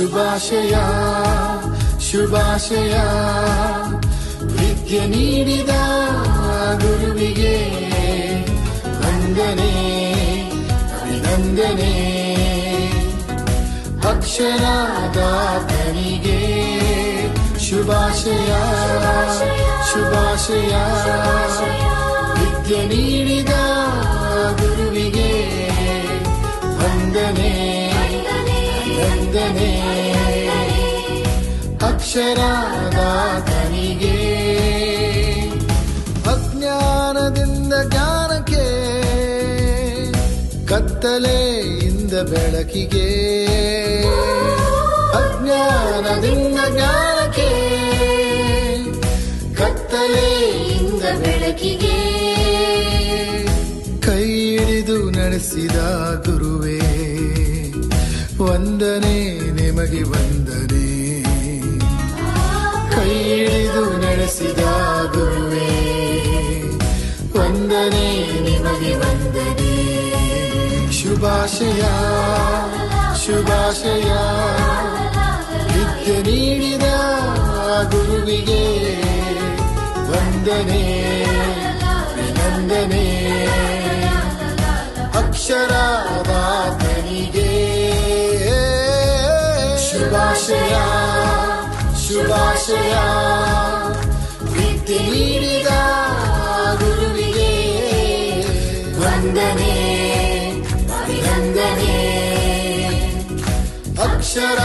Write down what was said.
ಶುಭಾಶಯ ಶುಭಾಶಯ ವಿದ್ಯೆ ನೀಡಿದ ಗುರುವಿಗೆ ವಂದನೆ ಅಭಿನಂದನೆ ಅಕ್ಷರದಾತನಿಗೆ ಶುಭಾಶಯ ಶುಭಾಶಯ ವಿದ್ಯೆ ನೀಡಿದ ಗುರುವಿಗೆ ವಂದನೆ ವಂದನೆ ಅಕ್ಷರದಾತನಿಗೆ ಅಜ್ಞಾನದಿಂದ ಜ್ಞಾನಕ್ಕೆ ಕತ್ತಲೆಯಿಂದ ಬೆಳಕಿಗೆ ಅಜ್ಞಾನದಿಂದ ಜ್ಞಾನಕ್ಕೆ ಕತ್ತಲೆಯಿಂದ ಬೆಳಕಿಗೆ ಕೈ ಹಿಡಿದು ನಡೆಸಿದ ಗುರುವೇ ವಂದನೆ ನಿಮಗೆ ವಂದನೆ ಕೈ ಹಿಡಿದು ನಡೆಸಿದ ಗುರುವೇ ವಂದನೆ ನಿಮಗೆ ವಂದನೆ ಶುಭಾಶಯ ಶುಭಾಶಯ ವಿದ್ಯೆ ನೀಡಿದ ಗುರುವಿಗೆ ವಂದನೆ ಅಭಿನಂದನೆ ಅಕ್ಷರದಾತನಿಗೆ ಶುಭಾಶಯ ಶುಭಾಶಯ ವಿದ್ಯೆ ನೀಡಿದ ಗುರುವಿಗೆ ವಂದನೆ ಅಭಿನಂದನೆ ಅಕ್ಷರ